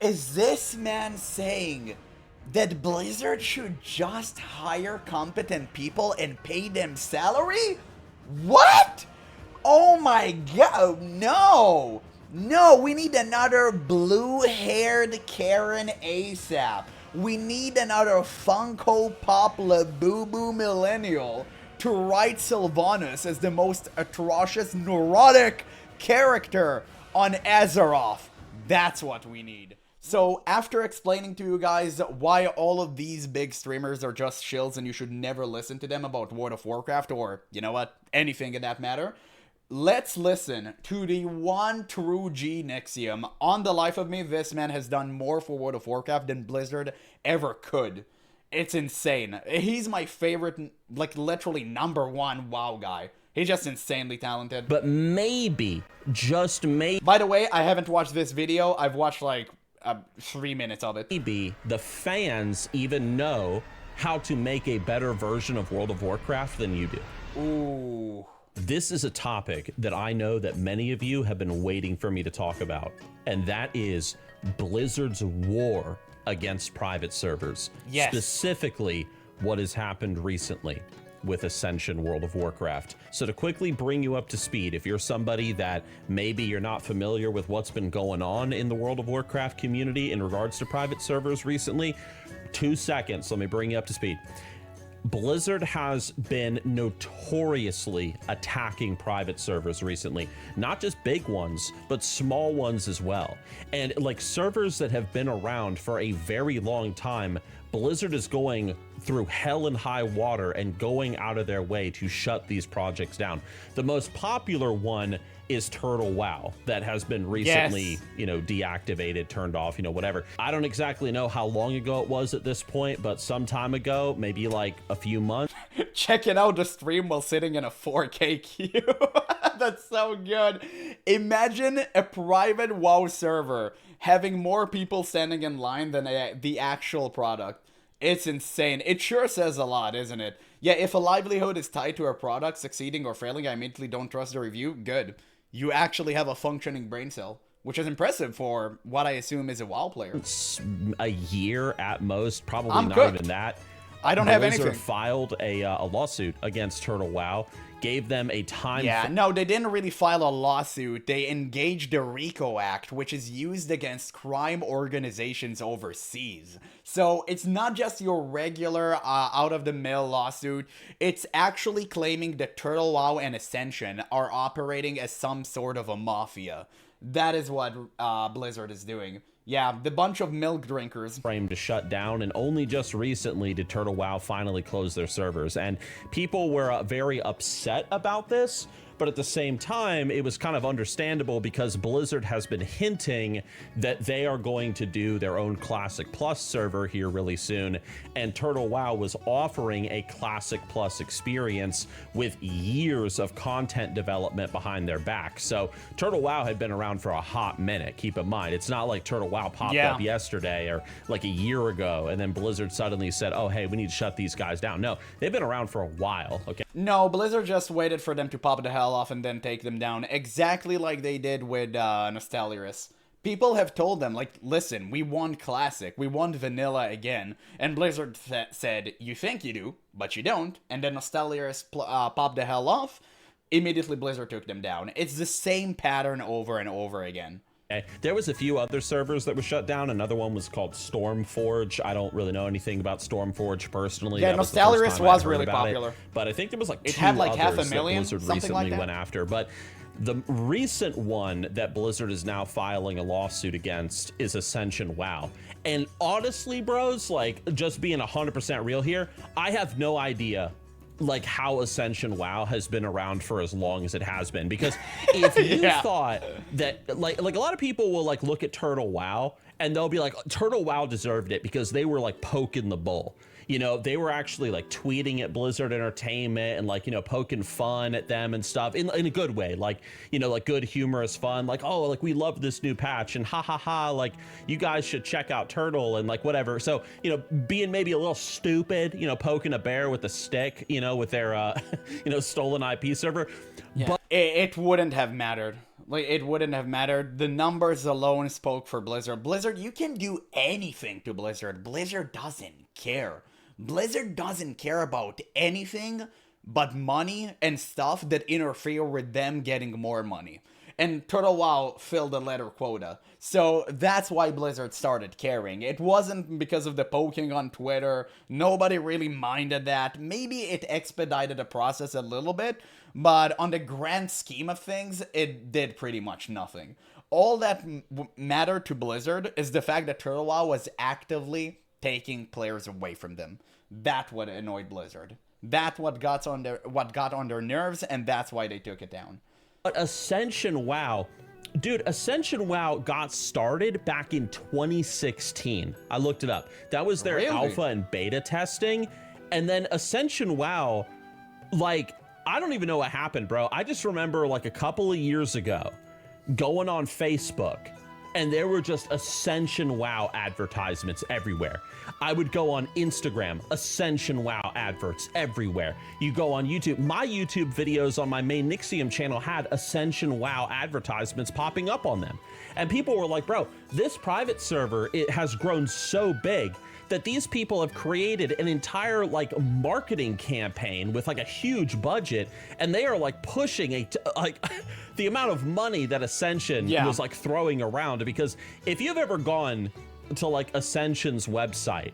Is this man saying that Blizzard should just hire competent people and pay them salary? What? Oh my god, no! No, we need another blue-haired Karen ASAP. We need another Funko Pop Labubu millennial to write Sylvanas as the most atrocious, neurotic character on Azeroth. That's what we need. So, after explaining to you guys why all of these big streamers are just shills and you should never listen to them about World of Warcraft or, you know what, anything in that matter, let's listen to the one true G Nixium. On the life of me, this man has done more for World of Warcraft than Blizzard ever could. It's insane. He's my favorite, like, literally #1 WoW guy. He's just insanely talented. But maybe, just maybe... By the way, I haven't watched this video. I've watched, like, 3 minutes of it. Maybe the fans even know how to make a better version of World of Warcraft than you do. Ooh. This is a topic that I know that many of you have been waiting for me to talk about, and that is Blizzard's war against private servers. Yes. Specifically, what has happened recently with Ascension World of Warcraft. So to quickly bring you up to speed, if you're somebody that maybe you're not familiar with what's been going on in the World of Warcraft community in regards to private servers recently, 2 seconds, let me bring you up to speed. Blizzard has been notoriously attacking private servers recently, not just big ones, but small ones as well. And like servers that have been around for a very long time, Blizzard is going through hell and high water and going out of their way to shut these projects down. The most popular one is Turtle WoW that has been recently, you know, deactivated, turned off, you know, whatever. I don't exactly know how long ago it was at this point, but some time ago, maybe like a few months. Checking out the stream while sitting in a 4K queue. That's so good. Imagine a private WoW server having more people standing in line than the actual product. It's insane. It sure says a lot, isn't it? Yeah, if a livelihood is tied to a product succeeding or failing, I immediately don't trust the review. Good. You actually have a functioning brain cell, which is impressive for what I assume is a WoW player. It's a year at most, probably I'm not cooked. even that. I don't have Blizzard anything. filed a lawsuit against Turtle WoW, gave them a time. Yeah, no, they didn't really file a lawsuit. They engaged the RICO Act, which is used against crime organizations overseas. So it's not just your regular out-of-the-mill lawsuit. It's actually claiming that Turtle WoW and Ascension are operating as some sort of a mafia. That is what Blizzard is doing. Yeah, the bunch of milk drinkers. Frame to shut down, and only just recently did Turtle WoW finally close their servers. And people were very upset about this, but at the same time, it was kind of understandable because Blizzard has been hinting that they are going to do their own Classic Plus server here really soon, and Turtle WoW was offering a Classic Plus experience with years of content development behind their back. So Turtle WoW had been around for a hot minute. Keep in mind, it's not like Turtle WoW popped up yesterday or like a year ago, and then Blizzard suddenly said, oh, hey, we need to shut these guys down. No, they've been around for a while, okay? No, Blizzard just waited for them to pop the hell off and then take them down, exactly like they did with Nostalrius. People have told them, like, listen, we want Classic, we want Vanilla again, and Blizzard said, you think you do, but you don't, and then Nostalrius popped the hell off, immediately Blizzard took them down. It's the same pattern over and over again. There was a few other servers that were shut down. Another one was called Stormforge. I don't really know anything about Stormforge personally. Yeah, Nostalrius was really popular. But I think there was like it two had like others 500,000, that Blizzard something recently like that. went after. But the recent one that Blizzard is now filing a lawsuit against is Ascension WoW. And honestly, bros, like just being 100% real here, I have no idea like how Ascension WoW has been around for as long as it has been, because if you thought that like a lot of people will like look at Turtle WoW and they'll be like, Turtle WoW deserved it because they were like poking the bull. You know, they were actually like tweeting at Blizzard Entertainment and like, you know, poking fun at them and stuff in a good way, like, you know, like good humorous fun, like, oh, like we love this new patch and ha ha ha, like you guys should check out Turtle and like whatever. So, you know, being maybe a little stupid, you know, poking a bear with a stick, you know, with their, you know, stolen IP server. Yeah. But it wouldn't have mattered. Like, it wouldn't have mattered. The numbers alone spoke for Blizzard. Blizzard, you can do anything to Blizzard. Blizzard doesn't care. Blizzard doesn't care about anything but money and stuff that interfere with them getting more money. And Turtle WoW filled the letter quota. So that's why Blizzard started caring. It wasn't because of the poking on Twitter. Nobody really minded that. Maybe it expedited the process a little bit, but on the grand scheme of things, it did pretty much nothing. All that mattered to Blizzard is the fact that Turtle WoW was actively taking players away from them. That's what annoyed Blizzard. That's what got on their nerves, and that's why they took it down. But Ascension WoW, dude, Ascension WoW got started back in 2016. I looked it up. That was their alpha and beta testing. And then Ascension WoW, like, I don't even know what happened, bro. I just remember like a couple of years ago going on Facebook and there were just Ascension WoW advertisements everywhere. I would go on Instagram, Ascension WoW adverts everywhere. You go on YouTube. My YouTube videos on my main Nixium channel had Ascension WoW advertisements popping up on them. And people were like, bro, this private server, it has grown so big that these people have created an entire like marketing campaign with like a huge budget, and they are like pushing the amount of money that Ascension was like throwing around. Because if you've ever gone to like Ascension's website,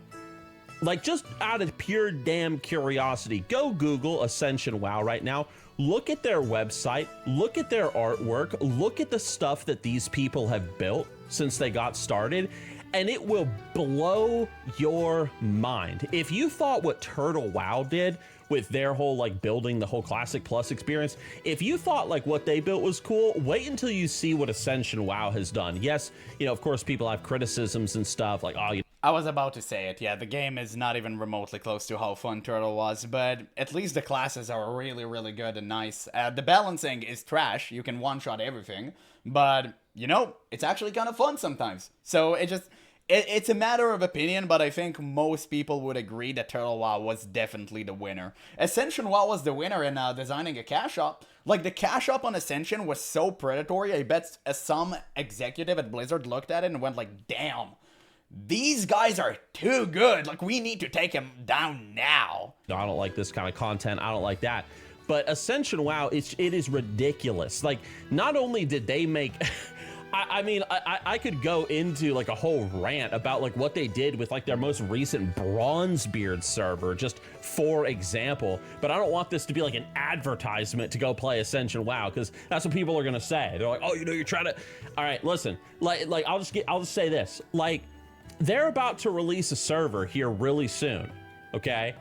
like just out of pure damn curiosity, go Google Ascension WoW right now. Look at their website, look at their artwork, look at the stuff that these people have built since they got started, and it will blow your mind. If you thought what Turtle WoW did with their whole like building the whole Classic Plus experience, if you thought like what they built was cool, wait until you see what Ascension WoW has done. Yes, you know, of course people have criticisms and stuff like, oh, I was about to say it, yeah, the game is not even remotely close to how fun Turtle was, but at least the classes are really, really good and nice. The balancing is trash, you can one-shot everything, but, you know, it's actually kind of fun sometimes. So it's a matter of opinion, but I think most people would agree that Turtle WoW was definitely the winner. Ascension WoW was the winner in designing a cash shop. Like, the cash shop on Ascension was so predatory, I bet some executive at Blizzard looked at it and went like, damn, these guys are too good. Like, we need to take them down now. I don't like this kind of content. I don't like that. But Ascension WoW, it is ridiculous. Like, not only did they make... I mean, I could go into like a whole rant about like what they did with like their most recent Bronzebeard server, just for example, but I don't want this to be like an advertisement to go play Ascension WoW, because that's what people are gonna say. They're like, oh, you know, you're trying to... All right, listen, like I'll just say this, like, they're about to release a server here really soon, okay?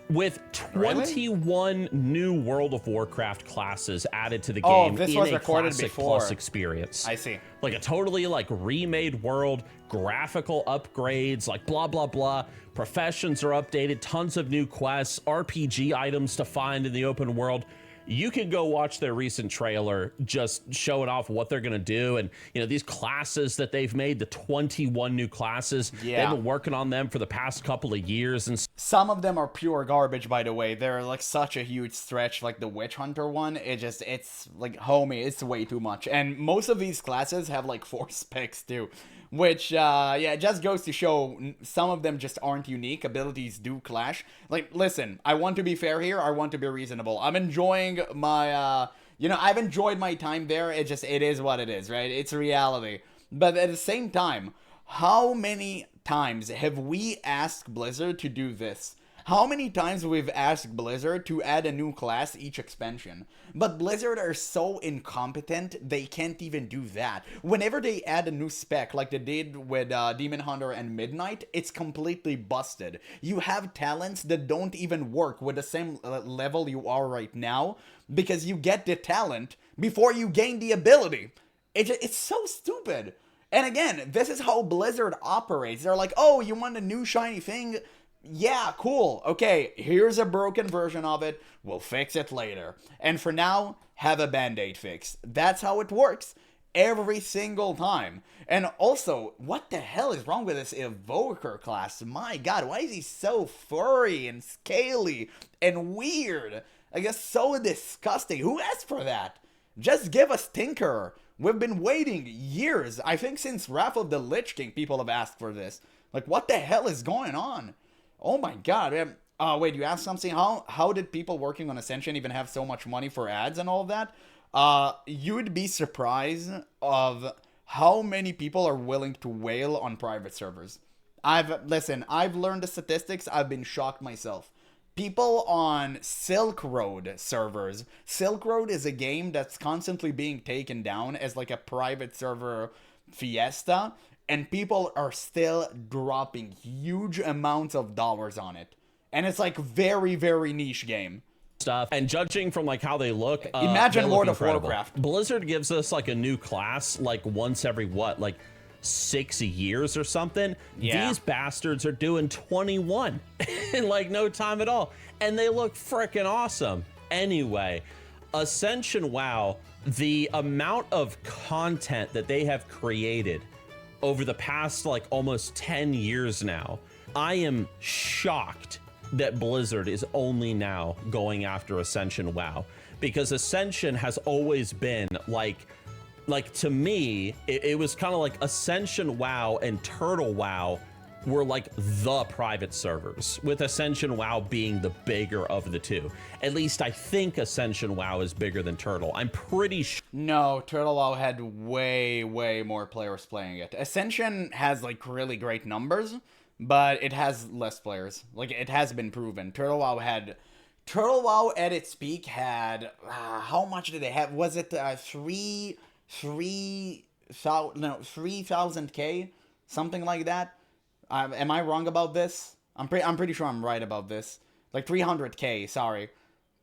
With 21 new World of Warcraft classes added to the game this in was a recorded Classic before. Plus experience. I see. Like a totally like remade world, graphical upgrades, like blah, blah, blah. Professions are updated, tons of new quests, RPG items to find in the open world. You can go watch their recent trailer just showing off what they're going to do. And, you know, these classes that they've made, the 21 new classes, they've been working on them for the past couple of years. And some of them are pure garbage, by the way. They're like such a huge stretch, like the Witch Hunter one. It's like, homie, it's way too much. And most of these classes have like 4 specs too. Which, yeah, it just goes to show some of them just aren't unique. Abilities do clash. Like, listen, I want to be fair here. I want to be reasonable. I'm enjoying my, you know, I've enjoyed my time there. It is what it is, right? It's reality. But at the same time, how many times have we asked Blizzard to do this? How many times we've asked Blizzard to add a new class each expansion? But Blizzard are so incompetent, they can't even do that. Whenever they add a new spec, like they did with Demon Hunter and Midnight, it's completely busted. You have talents that don't even work with the same level you are right now, because you get the talent before you gain the ability. It's so stupid. And again, this is how Blizzard operates. They're like, oh, you want a new shiny thing? Yeah, cool. Okay, here's a broken version of it. We'll fix it later. And for now, have a band-aid fix. That's how it works. Every single time. And also, what the hell is wrong with this Evoker class? My god, why is he so furry and scaly and weird? I guess so disgusting. Who asked for that? Just give us Tinkerer. We've been waiting years. I think since Wrath of the Lich King, people have asked for this. Like, what the hell is going on? Oh my god. Wait, you asked something? How did people working on Ascension even have so much money for ads and all of that? You'd be surprised of how many people are willing to whale on private servers. I've learned the statistics. I've been shocked myself. People on Silk Road servers. Silk Road is a game that's constantly being taken down as like a private server fiesta, and people are still dropping huge amounts of dollars on it. And it's like very, very niche game. Stuff, and judging from like how they look, imagine World of Warcraft. Blizzard gives us like a new class like once every like 6 years or something. Yeah. These bastards are doing 21 in like no time at all, and they look freaking awesome. Anyway, Ascension WoW, the amount of content that they have created over the past like almost 10 years now, I am shocked that Blizzard is only now going after Ascension WoW, because Ascension has always been like to me, it was kind of like Ascension WoW and Turtle WoW were like the private servers, with Ascension WoW being the bigger of the two. At least I think Ascension WoW is bigger than Turtle. I'm pretty sure. No, Turtle WoW had way, way more players playing it. Ascension has like really great numbers, but it has less players. Like, it has been proven. Turtle WoW at its peak had, how much did they have? Was it 3,000K? Something like that? Am I wrong about this? I'm pretty sure I'm right about this. Like 300K, sorry.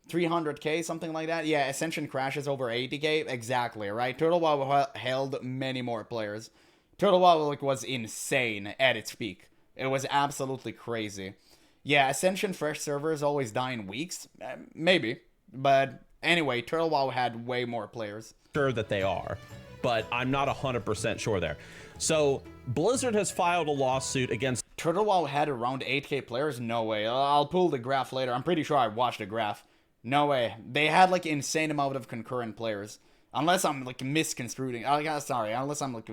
300K, something like that? Yeah, Ascension crashes over 80K. Exactly, right? Turtle WoW held many more players. Turtle WoW was insane at its peak. It was absolutely crazy. Yeah, Ascension fresh servers always die in weeks. Maybe. But anyway, Turtle WoW had way more players. Sure that they are, but I'm not 100% sure there. So Blizzard has filed a lawsuit against... Turtle WoW had around 8K players? No way. I'll pull the graph later. I'm pretty sure I watched the graph. No way. They had like insane amount of concurrent players. Unless I'm like misconstruing. Sorry, unless I'm like...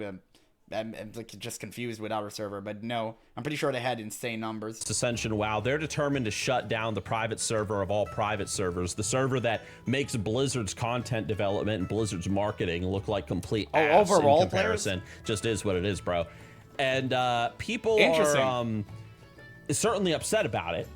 I'm like just confused with our server, but no, I'm pretty sure they had insane numbers. Ascension WoW, they're determined to shut down the private server of all private servers, the server that makes Blizzard's content development and Blizzard's marketing look like complete ass overall in comparison. Players? Just is what it is, bro. And people are certainly upset about it.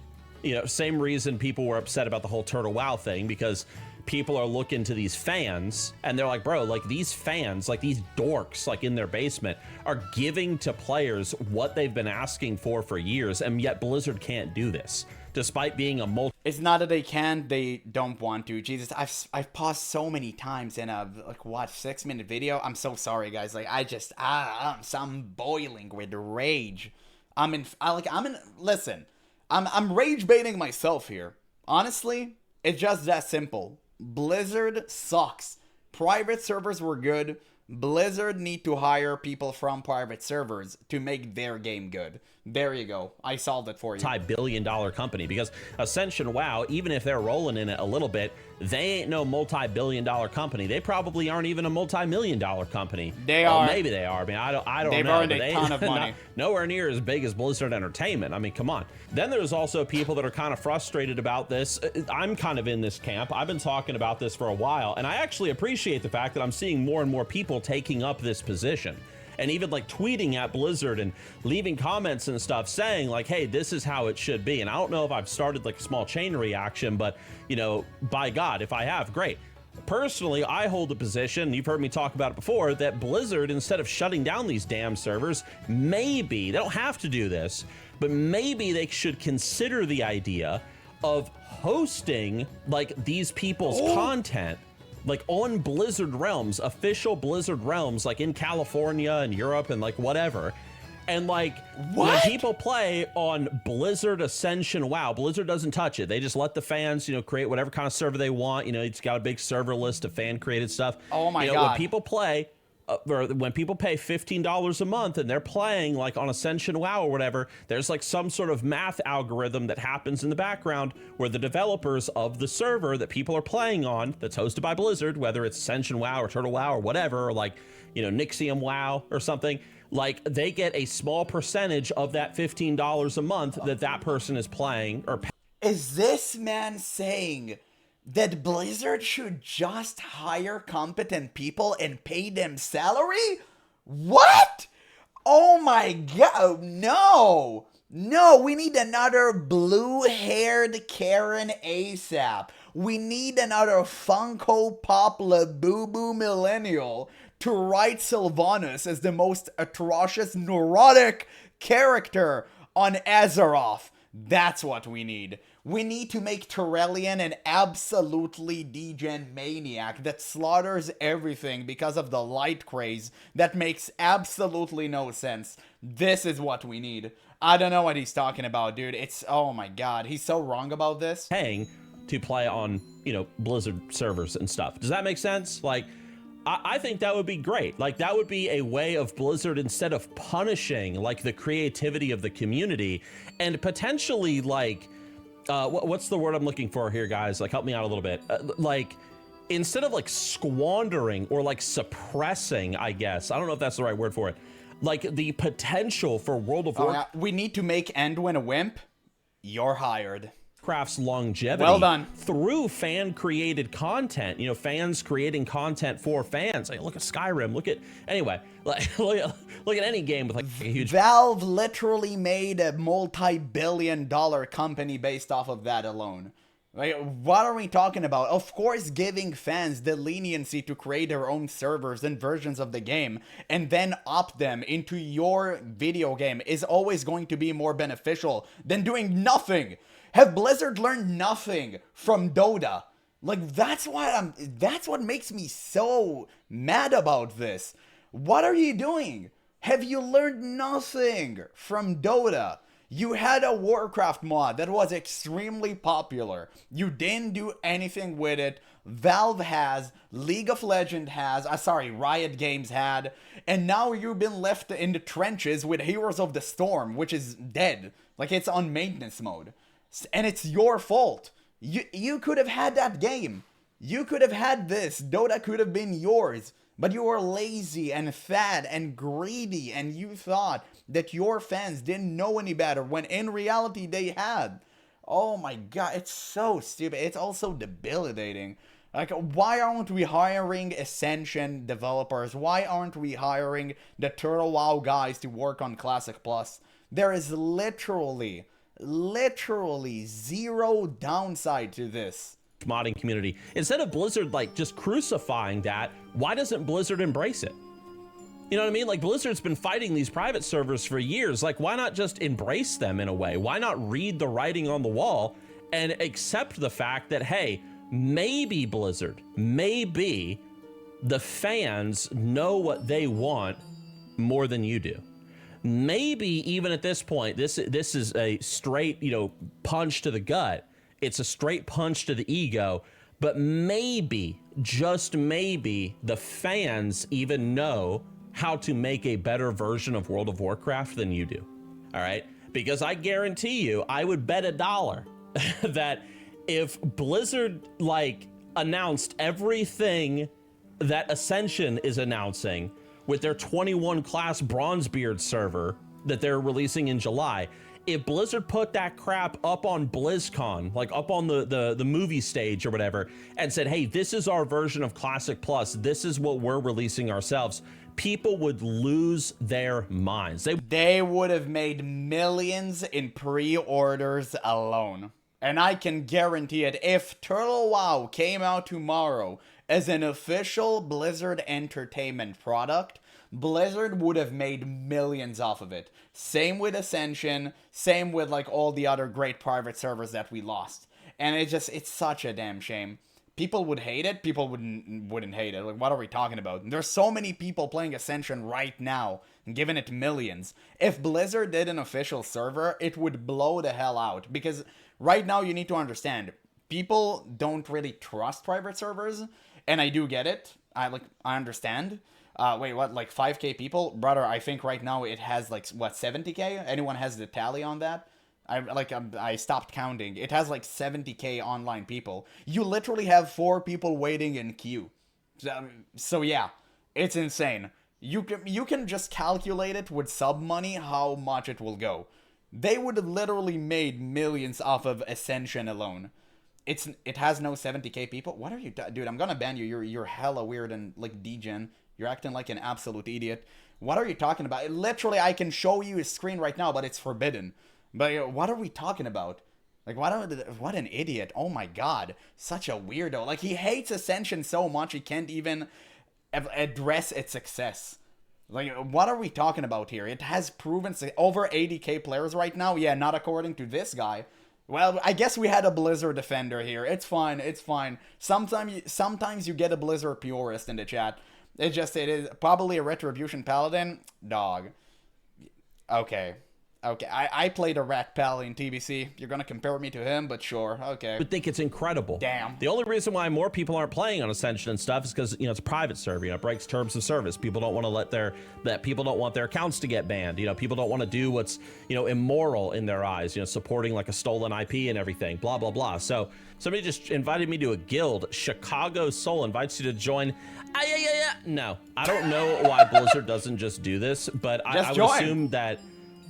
You know, same reason people were upset about the whole Turtle WoW thing, because people are looking to these fans and they're like, bro, like these fans, like these dorks, like in their basement are giving to players what they've been asking for years, and yet Blizzard can't do this despite being a multi. It's not that they can, they don't want to. Jesus, I've paused so many times in a like what 6-minute video. I'm so sorry, guys. Like I'm boiling with rage. Listen, I'm rage baiting myself here. Honestly, it's just that simple. Blizzard sucks. Private servers were good. Blizzard need to hire people from private servers to make their game good. There you go. I solved it for you. Multi-billion-dollar company, because Ascension WoW, even if they're rolling in it a little bit, they ain't no multi-billion-dollar company. They probably aren't even a multi-million-dollar company. They are. Maybe they are. I mean, I don't They've know. They've earned a ton of money. Nowhere near as big as Blizzard Entertainment. I mean, come on. Then there's also people that are kind of frustrated about this. I'm kind of in this camp. I've been talking about this for a while, and I actually appreciate the fact that I'm seeing more and more people taking up this position. And even like tweeting at Blizzard and leaving comments and stuff saying like, hey, this is how it should be. And I don't know if I've started like a small chain reaction, but you know, by God, if I have, great. Personally, I hold the position, you've heard me talk about it before, that Blizzard, instead of shutting down these damn servers, maybe, they don't have to do this, but maybe they should consider the idea of hosting like these people's content like on Blizzard Realms, official Blizzard Realms, like in California and Europe and like whatever. And like when people play on Blizzard Ascension WoW, Blizzard doesn't touch it. They just let the fans, you know, create whatever kind of server they want. You know, it's got a big server list of fan created stuff. Oh my God. When people play or when people pay $15 a month and they're playing like on Ascension WoW or whatever, there's like some sort of math algorithm that happens in the background where the developers of the server that people are playing on, that's hosted by Blizzard, whether it's Ascension WoW or Turtle WoW or whatever, or like, you know, Nixium WoW or something, like they get a small percentage of that $15 a month that that person is playing or Is this man saying that Blizzard should just hire competent people and pay them salary? What? Oh my god, no! No, we need another blue-haired Karen ASAP. We need another Funko Pop Labubu millennial to write Sylvanas as the most atrocious, neurotic character on Azeroth. That's what we need. We need to make Turellian an absolutely degen maniac that slaughters everything because of the light craze that makes absolutely no sense. This is what we need. I don't know what he's talking about, dude. It's, oh my god, he's so wrong about this. paying to play on, you know, Blizzard servers and stuff. Does that make sense? Like, I think that would be great. Like, that would be a way of Blizzard, instead of punishing like the creativity of the community and potentially like, what's the word I'm looking for here, guys? Like, help me out a little bit. Like, instead of like squandering or like suppressing, I guess, I don't know if that's the right word for it, like the potential for World of Warcraft. We need to make Endwin a wimp. You're hired. Craft's longevity Well done. through fan created content, you know, fans creating content for fans. Like, look at Skyrim, look at, anyway, like, look at any game with like a huge Valve literally made a multi-billion-dollar company based off of that alone. Like, what are we talking about? Of course, giving fans the leniency to create their own servers and versions of the game and then opt them into your video game is always going to be more beneficial than doing nothing. Have Blizzard learned nothing from Dota? Like, that's what makes me so mad about this. What are you doing? Have you learned nothing from Dota? You had a Warcraft mod that was extremely popular. You didn't do anything with it. Valve has, League of Legends has, Riot Games had, and now you've been left in the trenches with Heroes of the Storm, which is dead. Like, it's on maintenance mode. And it's your fault. You could have had that game. You could have had this. Dota could have been yours. But you were lazy and fat and greedy, and you thought that your fans didn't know any better when in reality they had. Oh my god, it's so stupid. It's also debilitating. Like, why aren't we hiring Ascension developers? Why aren't we hiring the Turtle WoW guys to work on Classic Plus? There is literally zero downside to this. modding community. Instead of Blizzard like just crucifying that, why doesn't Blizzard embrace it? You know what I mean? Like, Blizzard's been fighting these private servers for years. Like, why not just embrace them in a way? Why not read the writing on the wall and accept the fact that, hey, maybe Blizzard, maybe the fans know what they want more than you do. Maybe even at this point, this is a straight, you know, punch to the gut. It's a straight punch to the ego, but maybe, just maybe, the fans even know how to make a better version of World of Warcraft than you do. All right? Because I guarantee you, I would bet $1 that if Blizzard like announced everything that Ascension is announcing with their 21 class Bronzebeard server that they're releasing in July, if Blizzard put that crap up on BlizzCon, like up on the movie stage or whatever, and said, hey, this is our version of Classic Plus, this is what we're releasing ourselves, people would lose their minds. They would have made millions in pre-orders alone. And I can guarantee it, if Turtle WoW came out tomorrow as an official Blizzard Entertainment product, Blizzard would have made millions off of it. Same with Ascension, same with like all the other great private servers that we lost. And it's such a damn shame. People would hate it, people wouldn't hate it. Like, what are we talking about? There's so many people playing Ascension right now and giving it millions. If Blizzard did an official server, it would blow the hell out. Because right now you need to understand, people don't really trust private servers, and I do get it. I understand. Wait, what? Like 5K people, brother? I think right now it has like what 70K. Anyone has the tally on that? I stopped counting. It has like 70K online people. You literally have 4 people waiting in queue. So yeah, it's insane. You can just calculate it with sub money how much it will go. They would have literally made millions off of Ascension alone. It has no 70K people. What are you, dude? I'm gonna ban you. You're hella weird and like degen. You're acting like an absolute idiot. What are you talking about? Literally, I can show you a screen right now, but it's forbidden. But what are we talking about? Like, what an idiot. Oh my god. Such a weirdo. Like, he hates Ascension so much he can't even address its success. Like, what are we talking about here? It has proven over 80K players right now. Yeah, not according to this guy. Well, I guess we had a Blizzard defender here. It's fine. It's fine. Sometimes you get a Blizzard purist in the chat. It is probably a Retribution Paladin. Dog. Okay. Okay, I played a Rat Pal in TBC. You're gonna compare me to him, but sure, okay. I would think it's incredible. Damn. The only reason why more people aren't playing on Ascension and stuff is because, you know, it's a private server. You know, it breaks terms of service. People don't want to people don't want their accounts to get banned. You know, people don't want to do what's, you know, immoral in their eyes. You know, supporting like a stolen IP and everything. Blah blah blah. So somebody just invited me to a guild. Chicago Soul invites you to join. No, I don't know why Blizzard doesn't just do this, but I would assume that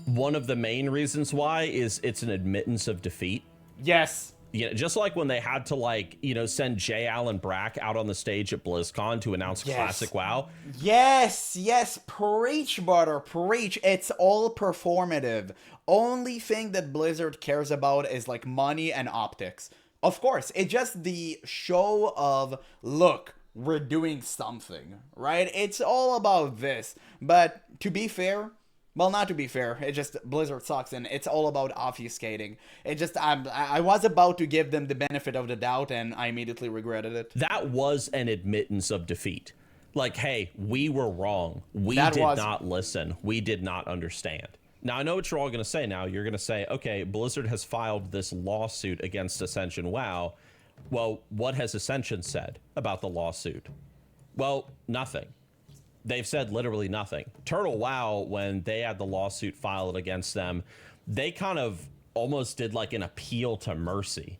one of the main reasons why is it's an admittance of defeat. Yes. Yeah, just like when they had to, like, you know, send J. Allen Brack out on the stage at BlizzCon to announce Classic WoW. Yes, preach, brother, preach. It's all performative. Only thing that Blizzard cares about is, like, money and optics. Of course, it's just the show of, look, we're doing something, right? It's all about this. But to be fair, well, not to be fair, it just Blizzard sucks and it's all about obfuscating. It just I was about to give them the benefit of the doubt and I immediately regretted it. That was an admittance of defeat. Like, hey, we were wrong. We did not listen. We did not understand. Now, I know what you're all going to say now. You're going to say, okay, Blizzard has filed this lawsuit against Ascension WoW. Well, what has Ascension said about the lawsuit? Well, nothing. They've said literally nothing. Turtle WoW, when they had the lawsuit filed against them, they kind of almost did like an appeal to mercy.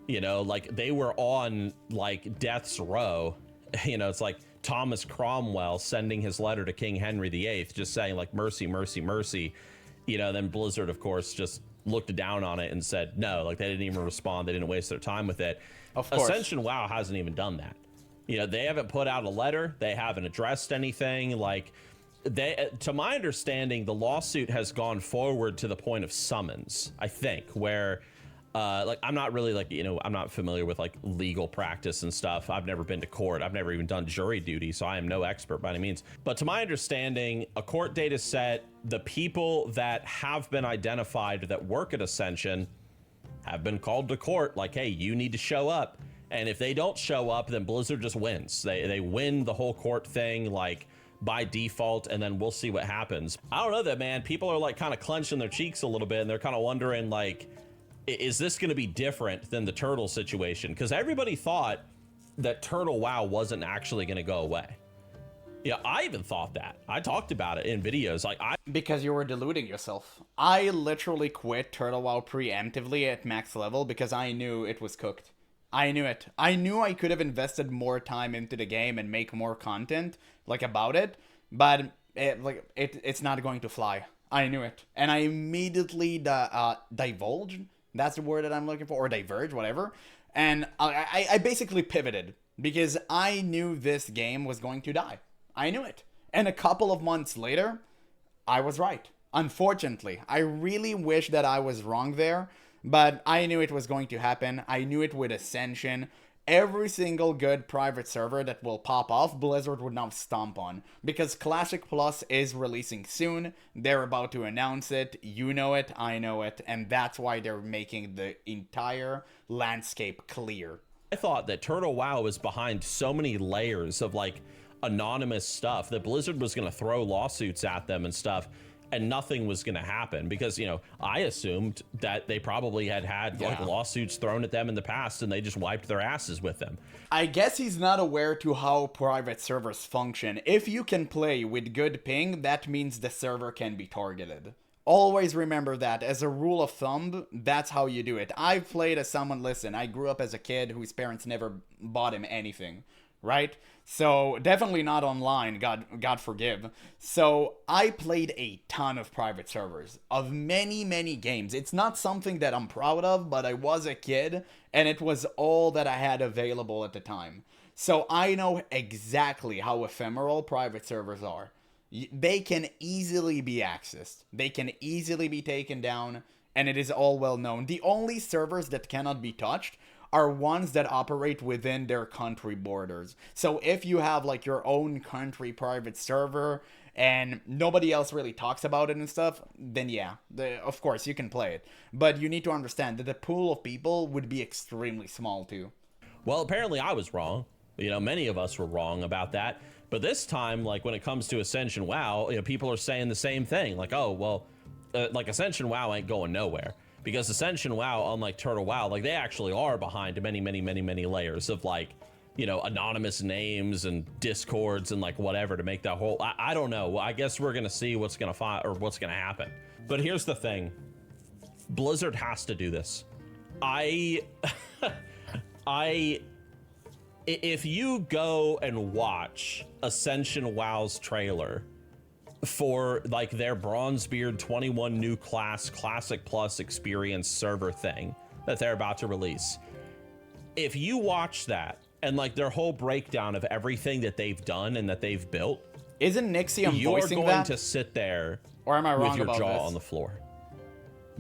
You know, like they were on like death's row. You know, it's like Thomas Cromwell sending his letter to King Henry VIII, just saying like mercy, mercy, mercy. You know, then Blizzard, of course, just looked down on it and said no. Like they didn't even respond. They didn't waste their time with it. Of course. Ascension WoW hasn't even done that. You know, they haven't put out a letter. They haven't addressed anything. Like, to my understanding, the lawsuit has gone forward to the point of summons, I think, where, like, I'm not really, like, you know, I'm not familiar with, like, legal practice and stuff. I've never been to court. I've never even done jury duty, so I am no expert by any means. But to my understanding, a court date is set. The people that have been identified that work at Ascension have been called to court, like, hey, you need to show up. And if they don't show up, then Blizzard just wins. They win the whole court thing, like, by default, and then we'll see what happens. I don't know that, man. People are, like, kind of clenching their cheeks a little bit, and they're kind of wondering, like, is this going to be different than the Turtle situation? Because everybody thought that Turtle WoW wasn't actually going to go away. Yeah, I even thought that. I talked about it in videos. Like, because you were deluding yourself. I literally quit Turtle WoW preemptively at max level because I knew it was cooked. I knew it. I knew I could have invested more time into the game and make more content, like, about it, but it's not going to fly. I knew it. And I immediately divulged, that's the word that I'm looking for, or diverge, whatever, and I basically pivoted, because I knew this game was going to die. I knew it. And a couple of months later, I was right. Unfortunately, I really wish that I was wrong there, but I knew it was going to happen. I knew it with Ascension. Every single good private server that will pop off, Blizzard would now stomp on. Because Classic Plus is releasing soon. They're about to announce it. You know it, I know it. And that's why they're making the entire landscape clear. I thought that Turtle WoW was behind so many layers of, like, anonymous stuff that Blizzard was going to throw lawsuits at them and stuff. and nothing was going to happen because, you know, I assumed that they probably had like lawsuits thrown at them in the past and they just wiped their asses with them. I guess he's not aware to how private servers function. If you can play with good ping, that means the server can be targeted. Always remember that. As a rule of thumb, that's how you do it. I've played as someone, listen, I grew up as a kid whose parents never bought him anything, right? So definitely not online, God forgive. So I played a ton of private servers of many games. It's not something that I'm proud of, but I was a kid and it was all that I had available at the time. So I know exactly how ephemeral private servers are. They can easily be accessed. They can easily be taken down, and it is all well known. The only servers that cannot be touched are ones that operate within their country borders. So if you have like your own country private server and nobody else really talks about it and stuff, then yeah, of course you can play it. But you need to understand that the pool of people would be extremely small too. Well, apparently I was wrong. You know, many of us were wrong about that. But this time, like when it comes to Ascension WoW, you know, people are saying the same thing. Like, oh, well, like Ascension WoW ain't going nowhere. Because Ascension WoW, unlike Turtle WoW, like they actually are behind many layers of like, you know, anonymous names and discords and like whatever to make that whole, I don't know. Well, I guess we're going to see what's going to what's going to happen. But here's the thing. Blizzard has to do this. If you go and watch Ascension WoW's trailer for like their Bronzebeard 21 new class Classic Plus experience server thing that they're about to release, if you watch that and like their whole breakdown of everything that they've done and that they've built, isn't Nixium you're voicing going that? to sit there or am I wrong with your about jaw this? on the floor.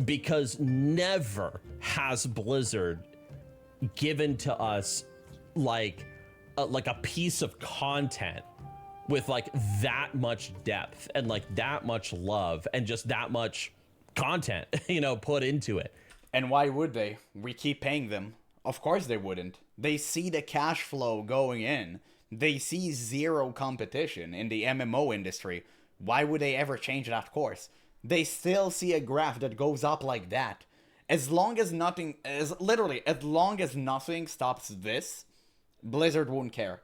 Because never has Blizzard given to us like a piece of content with like that much depth and like that much love and just that much content, you know, put into it. And why would they? We keep paying them. Of course they wouldn't. They see the cash flow going in. They see zero competition in the MMO industry. Why would they ever change that course? They still see a graph that goes up like that. As long as nothing stops this, Blizzard wouldn't care.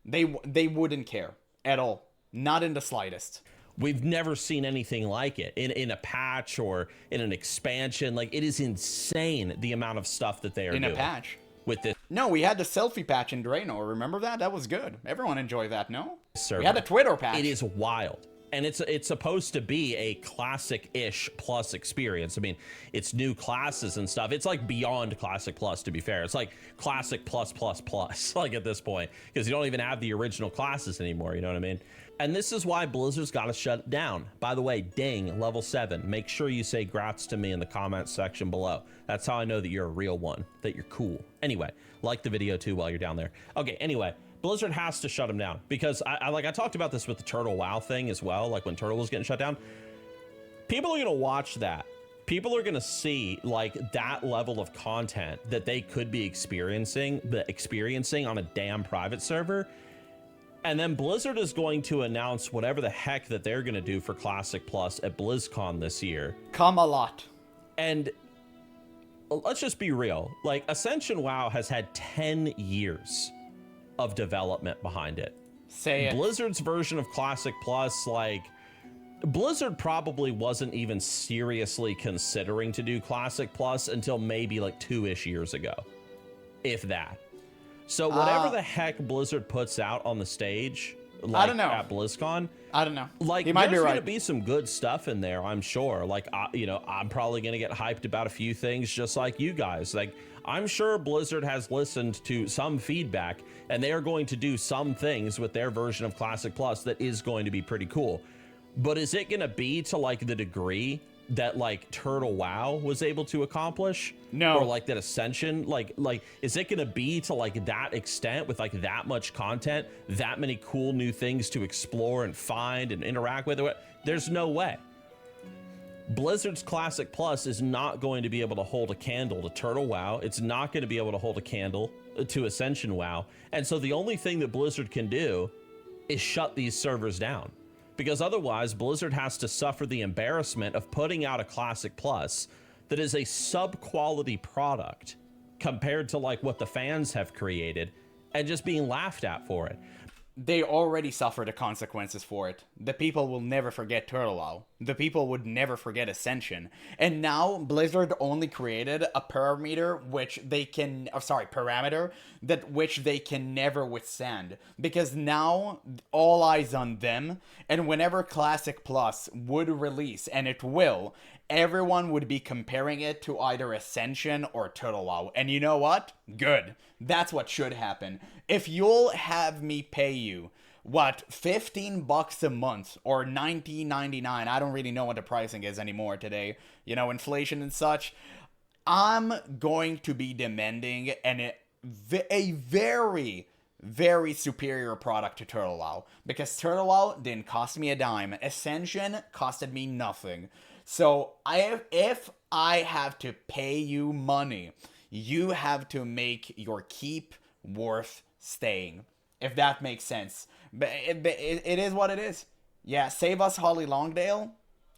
They wouldn't care at all. Not in the slightest. We've never seen anything like it in a patch or in an expansion. Like, it is insane the amount of stuff that they are doing. In a patch? With this. No, we had the selfie patch in Draenor. Remember that? That was good. Everyone enjoyed that, no? Server. We had a Twitter patch. It is wild. And it's supposed to be a classic-ish plus experience. I mean, it's new classes and stuff. It's like beyond classic plus, to be fair. It's like classic plus, like at this point, because you don't even have the original classes anymore. You know what I mean? And this is why Blizzard's got to shut it down. By the way, ding, level 7. Make sure you say grats to me in the comments section below. That's how I know that you're a real one, that you're cool. Anyway, like the video too while you're down there. Okay, anyway. Blizzard has to shut him down because I talked about this with the Turtle WoW thing as well. Like when Turtle was getting shut down, people are going to watch that. People are going to see like that level of content that they could be experiencing on a damn private server. And then Blizzard is going to announce whatever the heck that they're going to do for Classic Plus at BlizzCon this year. Come a lot. And let's just be real. Like Ascension WoW has had 10 years of development behind it. Say it. Blizzard's version of Classic Plus, like, Blizzard probably wasn't even seriously considering to do Classic Plus until maybe like 2-ish years ago, if that. So whatever the heck Blizzard puts out on the stage, like I don't know. at BlizzCon, I don't know. like He might be there's right. gonna be some good stuff in there, I'm sure. Like, you know, I'm probably gonna get hyped about a few things just like you guys. Like, I'm sure Blizzard has listened to some feedback and they are going to do some things with their version of Classic Plus that is going to be pretty cool. But is it going to be to like the degree that like Turtle WoW was able to accomplish? No. Or like that Ascension? Like is it going to be to like that extent with like that much content, that many cool new things to explore and find and interact with? There's no way. Blizzard's Classic Plus is not going to be able to hold a candle to Turtle WoW. It's not going to be able to hold a candle to Ascension WoW. And so the only thing that Blizzard can do is shut these servers down. because otherwise Blizzard has to suffer the embarrassment of putting out a Classic Plus that is a sub-quality product compared to like what the fans have created and just being laughed at for it. They already suffer the consequences for it. The people will never forget TurtleWow. The people would never forget Ascension. And now Blizzard only created a parameter which they can, parameter that which they can never withstand. Because now all eyes on them, and whenever Classic Plus would release, and it will, everyone would be comparing it to either Ascension or TurtleWow. And you know what? Good. That's what should happen. If you'll have me pay you, what, $15 a month or $19.99, I don't really know what the pricing is anymore today, you know, inflation and such, I'm going to be demanding a very, very superior product to TurtleWow. Because TurtleWow didn't cost me a dime. Ascension costed me nothing. So if I have to pay you money, you have to make your keep worth staying, if that makes sense. But it is what it is. Yeah, save us Holly Longdale.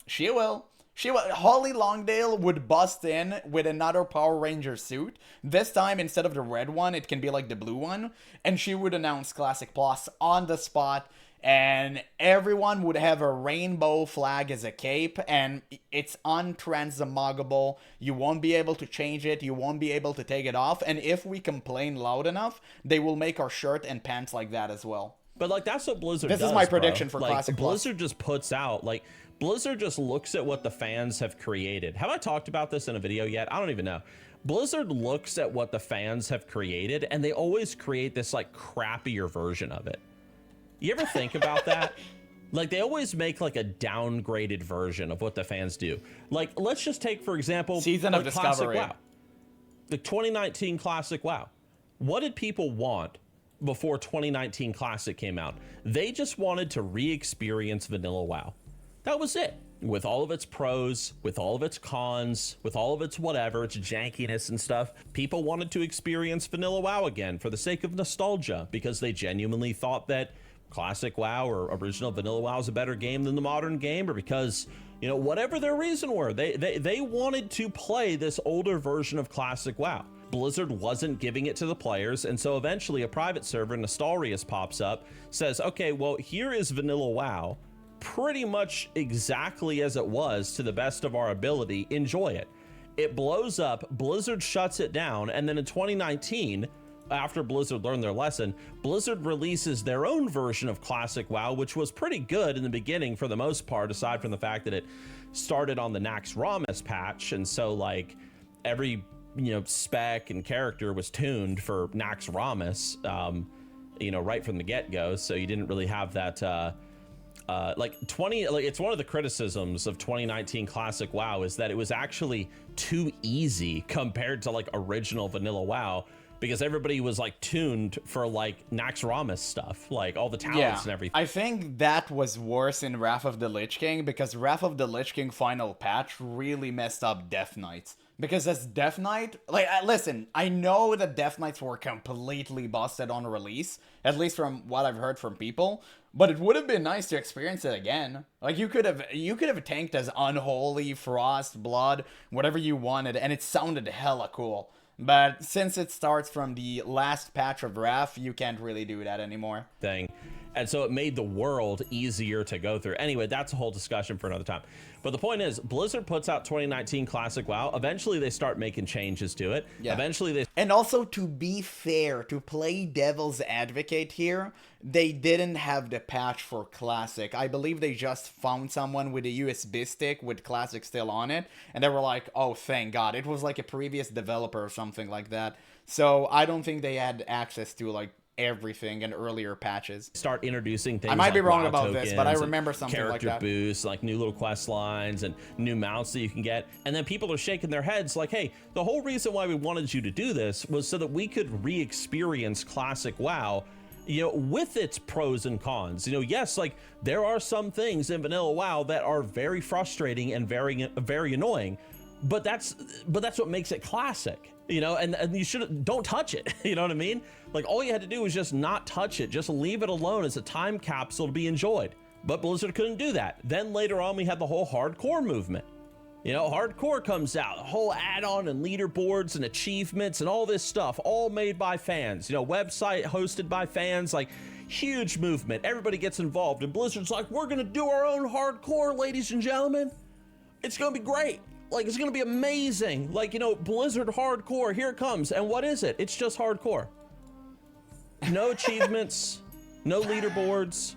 She will. Holly Longdale would bust in with another Power Ranger suit. This time, instead of the red one, it can be like the blue one. And she would announce Classic Plus on the spot. And everyone would have a rainbow flag as a cape, and it's untransmogable. You won't be able to change it. You won't be able to take it off. And if we complain loud enough, they will make our shirt and pants like that as well. But like, that's what Blizzard does. This is my prediction for like, Classic Plus. Blizzard just puts out, like, Blizzard just looks at what the fans have created. Have I talked about this in a video yet? I don't even know. Blizzard looks at what the fans have created, and they always create this like crappier version of it. You ever think about that? Like, they always make like a downgraded version of what the fans do. Like, let's just take, for example, Season of Discovery. Classic WoW. The 2019 Classic WoW. What did people want before 2019 Classic came out? They just wanted to re-experience vanilla WoW. That was it. With all of its pros, with all of its cons, with all of its whatever, its jankiness and stuff, people wanted to experience vanilla WoW again for the sake of nostalgia, because they genuinely thought that Classic WoW or original vanilla WoW is a better game than the modern game, or because, you know, whatever their reason were, they wanted to play this older version of Classic WoW. Blizzard wasn't giving it to the players, and so eventually a private server, Nostalrius, pops up, says, okay, well, here is vanilla WoW, pretty much exactly as it was to the best of our ability, enjoy it. It blows up, Blizzard shuts it down, and then in 2019, after Blizzard learned their lesson, Blizzard releases their own version of Classic WoW, which was pretty good in the beginning for the most part, aside from the fact that it started on the Naxxramas patch, and so like every, you know, spec and character was tuned for Naxxramas, you know, right from the get-go, so you didn't really have that it's one of the criticisms of 2019 Classic WoW is that it was actually too easy compared to like original vanilla WoW, because everybody was like tuned for like Naxxramas stuff, like all the talents and everything. I think that was worse in Wrath of the Lich King, because Wrath of the Lich King final patch really messed up Death Knights. Because as Death Knight, like, listen, I know that Death Knights were completely busted on release, at least from what I've heard from people, but it would have been nice to experience it again. Like, you could have tanked as Unholy, Frost, Blood, whatever you wanted, and it sounded hella cool. But since it starts from the last patch of Wrath, you can't really do that anymore. And so it made the world easier to go through. Anyway, that's a whole discussion for another time. But the point is, Blizzard puts out 2019 Classic WoW. Eventually, they start making changes to it. Yeah. Eventually, they... And also, to be fair, to play devil's advocate here, they didn't have the patch for Classic. I believe they just found someone with a USB stick with Classic still on it, and they were like, oh, thank God. It was like a previous developer or something like that. So I don't think they had access to, like, everything in earlier patches. Start introducing things. I might be like wrong WoW about this, but I remember something like that. Character boosts, like new little quest lines and new mounts that you can get. And then people are shaking their heads like, hey, the whole reason why we wanted you to do this was so that we could re-experience Classic WoW, you know, with its pros and cons. You know, yes, like there are some things in vanilla WoW that are very frustrating and very annoying, but that's what makes it classic. You know, and you don't touch it. You know what I mean? Like, all you had to do was just not touch it. Just leave it alone as a time capsule to be enjoyed. But Blizzard couldn't do that. Then later on, we had the whole hardcore movement. You know, hardcore comes out, a whole add-on and leaderboards and achievements and all this stuff, all made by fans. You know, website hosted by fans, like huge movement. Everybody gets involved, and Blizzard's like, we're gonna do our own hardcore, ladies and gentlemen. It's gonna be great. Like, it's gonna be amazing. Like, you know, Blizzard hardcore, here it comes. And what is it? It's just hardcore. No achievements, no leaderboards,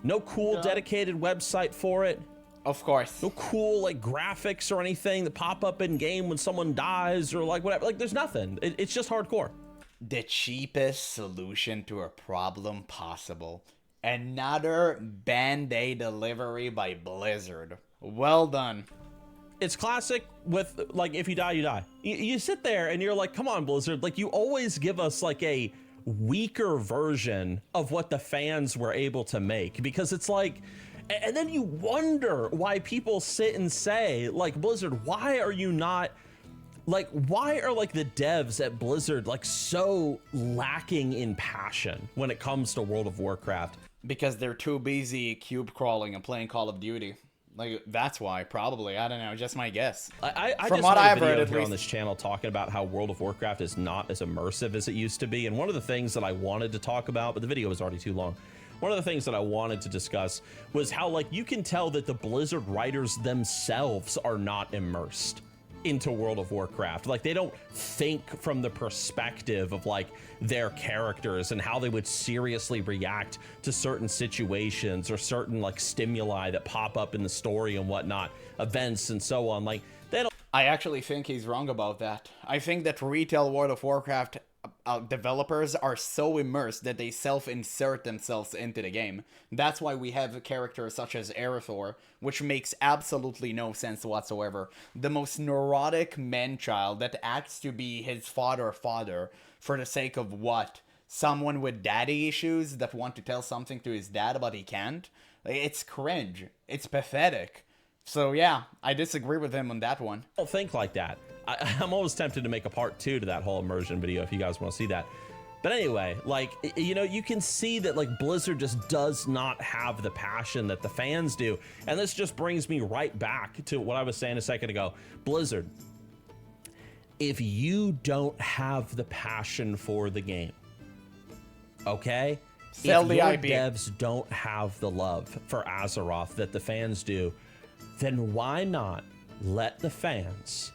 no cool dedicated website for it. Of course. No cool like graphics or anything that pop up in game when someone dies or like whatever. Like, there's nothing. It's just hardcore. The cheapest solution to a problem possible. Another Band-Aid delivery by Blizzard. Well done. It's classic with, like, if you die, you die. You sit there and you're like, come on, Blizzard. Like, you always give us like a weaker version of what the fans were able to make, because it's like, and then you wonder why people sit and say, like, Blizzard, why are you not, like, why are like the devs at Blizzard like so lacking in passion when it comes to World of Warcraft? Because they're too busy cube crawling and playing Call of Duty. Like, that's why, probably. I don't know, just my guess. I From just what made a I've video heard, here on this channel talking about how World of Warcraft is not as immersive as it used to be. And one of the things that I wanted to talk about, but the video was already too long. One of the things that I wanted to discuss was how, like, you can tell that the Blizzard writers themselves are not immersed into World of Warcraft. Like, they don't think from the perspective of like their characters and how they would seriously react to certain situations or certain like stimuli that pop up in the story and whatnot, events and so on. Like, they don't. I actually think he's wrong about that. I think that retail World of Warcraft developers are so immersed that they self-insert themselves into the game. That's why we have characters such as Aerithor, which makes absolutely no sense whatsoever. The most neurotic man-child that acts to be his father for the sake of what? Someone with daddy issues that want to tell something to his dad but he can't? It's cringe. It's pathetic. So yeah, I disagree with him on that one. Don't think like that. I'm always tempted to make a part 2 to that whole immersion video if you guys want to see that. But anyway, like, you know, you can see that like Blizzard just does not have the passion that the fans do. And this just brings me right back to what I was saying a second ago. Blizzard, if you don't have the passion for the game, okay? Sell the if IP. your devs don't have the love for Azeroth that the fans do, then why not let the fans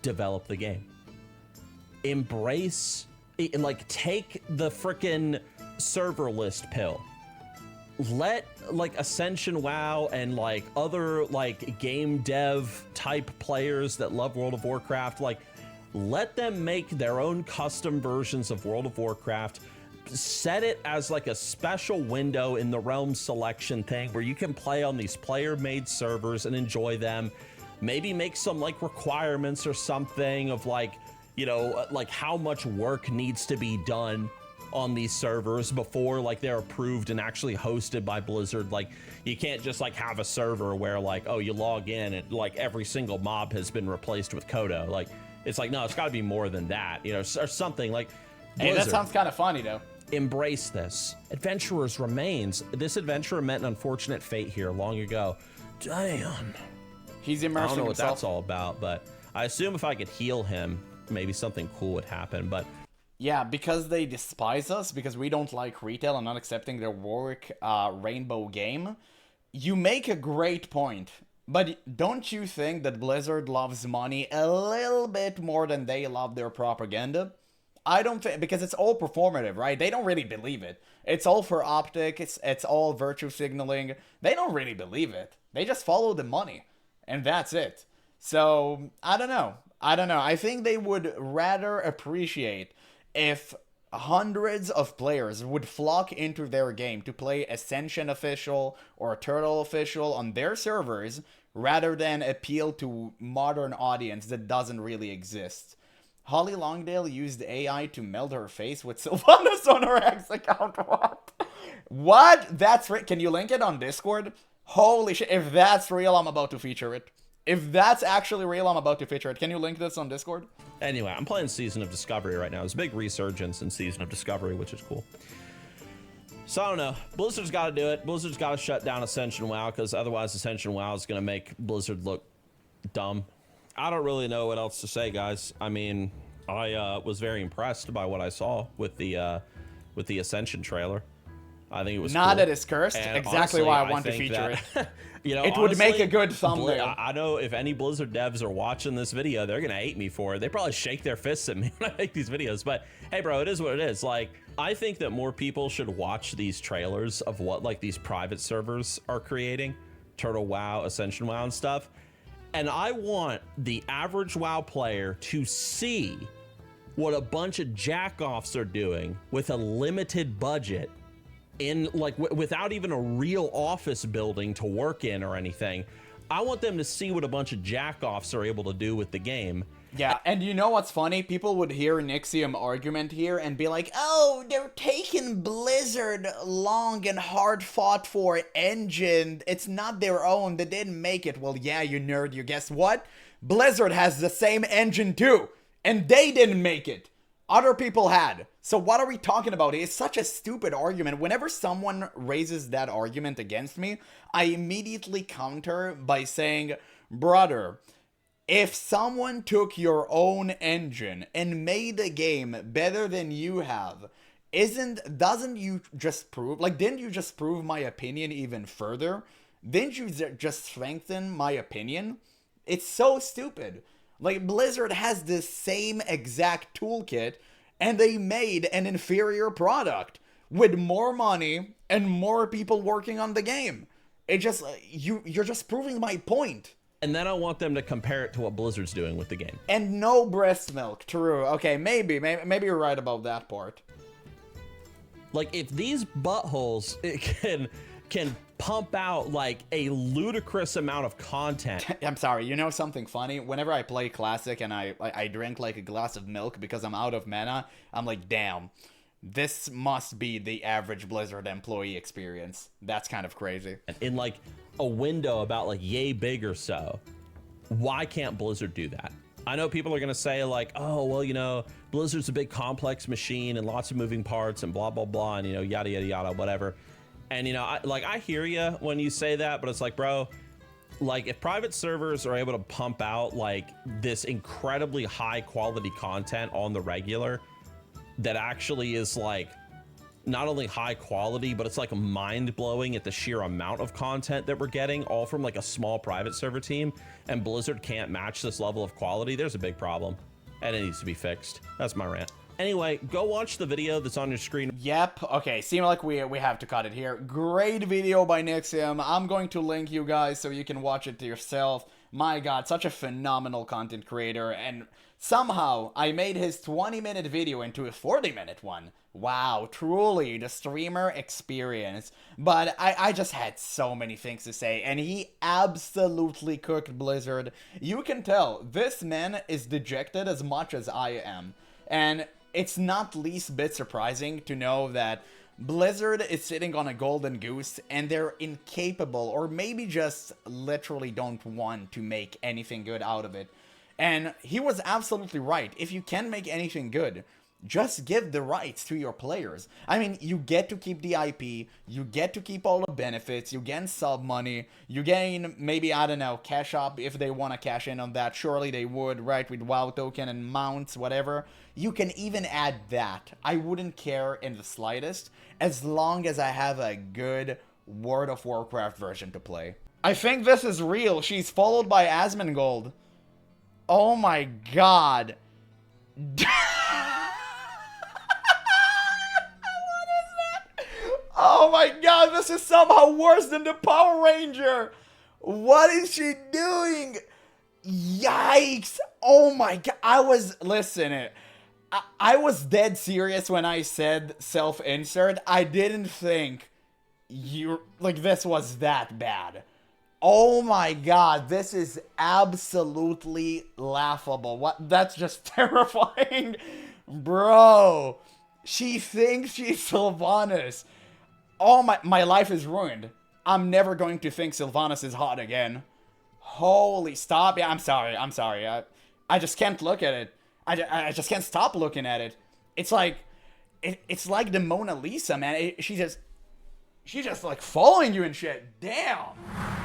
develop the game? Embrace and like take the frickin' server list pill. Let like Ascension WoW and like other like game dev type players that love World of Warcraft, like let them make their own custom versions of World of Warcraft. Set it as like a special window in the realm selection thing where you can play on these player made servers and enjoy them. Maybe make some like requirements or something of like, you know, like how much work needs to be done on these servers before like they're approved and actually hosted by Blizzard. Like, you can't just like have a server where like, oh, you log in and like every single mob has been replaced with Kodo. Like, it's like, no, it's got to be more than that, you know, or something like. Blizzard, hey, that sounds kind of funny though. Embrace this. Adventurers remains. This adventurer met an unfortunate fate here long ago. Damn. He's immersing I don't know what himself. that's all about, but I assume if I could heal him, maybe something cool would happen. But yeah, because they despise us, because we don't like retail and not accepting their Warwick Rainbow game. You make a great point, but don't you think that Blizzard loves money a little bit more than they love their propaganda? I don't think, because it's all performative, right? They don't really believe it. It's all for optics, it's all virtue signaling. They don't really believe it. They just follow the money. And that's it. So, I don't know. I think they would rather appreciate if hundreds of players would flock into their game to play Ascension official or Turtle official on their servers rather than appeal to modern audience that doesn't really exist. Holly Longdale used AI to meld her face with Sylvanas on her ex account. What? That's right. Can you link it on Discord? Holy shit. If that's real, I'm about to feature it. If that's actually real, I'm about to feature it. Can you link this on Discord? anyway, I'm playing Season of Discovery right now. There's a big resurgence in Season of Discovery, which is cool. So I don't know. Blizzard's got to do it. Blizzard's got to shut down Ascension WoW, because otherwise Ascension WoW is going to make Blizzard look dumb. I don't really know what else to say, guys. I mean, I was very impressed by what I saw with the Ascension trailer. I think it was not cool. that it's cursed. And exactly honestly, why I want to feature that, it. You know, it would make a good thumbnail. I know if any Blizzard devs are watching this video, they're gonna hate me for it. They probably shake their fists at me when I make these videos. But hey, bro, it is what it is. Like, I think that more people should watch these trailers of what like these private servers are creating, Turtle WoW, Ascension WoW, and stuff. And I want the average WoW player to see what a bunch of jackoffs are doing with a limited budget, in like without even a real office building to work in or anything. I want them to see what a bunch of jackoffs are able to do with the game. Yeah, and you know what's funny? People would hear Nixium argument here and be like, oh, they're taking Blizzard long and hard fought for engine. It's not their own. They didn't make it. Well, yeah, you nerd. You guess what? Blizzard has the same engine too, and they didn't make it. Other people had. So what are we talking about? It's such a stupid argument. Whenever someone raises that argument against me, I immediately counter by saying, brother, if someone took your own engine and made a game better than you have, doesn't you just prove, like, didn't you just prove my opinion even further? Didn't you just strengthen my opinion? It's so stupid. Like, Blizzard has the same exact toolkit, and they made an inferior product with more money and more people working on the game. It just, you're just proving my point. And then I want them to compare it to what Blizzard's doing with the game. And no breast milk, true. Okay, maybe you're right about that part. Like, if these buttholes can pump out like a ludicrous amount of content. I'm sorry, you know something funny? Whenever I play Classic and I drink like a glass of milk because I'm out of mana, I'm like, damn, this must be the average Blizzard employee experience. That's kind of crazy. In like a window about like yay big or so, why can't Blizzard do that? I know people are gonna say like, oh, well, you know, Blizzard's a big complex machine and lots of moving parts and blah, blah, blah, and, you know, yada, yada, yada, whatever. And, you know, I hear you when you say that, but it's like, bro, like, if private servers are able to pump out like this incredibly high quality content on the regular that actually is like not only high quality, but it's like mind-blowing at the sheer amount of content that we're getting, all from like a small private server team, and Blizzard can't match this level of quality, there's a big problem, and it needs to be fixed. That's my rant. Anyway, go watch the video that's on your screen. Yep, okay, seems like we have to cut it here. Great video by Nixium. I'm going to link you guys so you can watch it yourself. My god, such a phenomenal content creator, and somehow I made his 20-minute video into a 40-minute one. Wow, truly the streamer experience. But I just had so many things to say, and he absolutely cooked Blizzard. You can tell this man is dejected as much as I am. And it's not least bit surprising to know that Blizzard is sitting on a golden goose and they're incapable, or maybe just literally don't want to make anything good out of it. And he was absolutely right. If you can make anything good, just give the rights to your players. I mean, you get to keep the IP, you get to keep all the benefits, you gain sub money, you gain maybe, I don't know, cash up if they want to cash in on that. Surely they would, right, with WoW token and mounts, whatever. You can even add that. I wouldn't care in the slightest, as long as I have a good World of Warcraft version to play. I think this is real. She's followed by Asmongold. Oh my god. Oh my god, this is somehow worse than the Power Ranger! What is she doing? Yikes! Oh my god, listen, I was dead serious when I said self-insert. I didn't think this was that bad. Oh my god, this is absolutely laughable. What? That's just terrifying. Bro, she thinks she's Sylvanas. Oh, my life is ruined. I'm never going to think Sylvanas is hot again. Holy stop. Yeah, I'm sorry. I just can't look at it. I just can't stop looking at it. It's like, it's like the Mona Lisa, man. She just, She's just like following you and shit. Damn.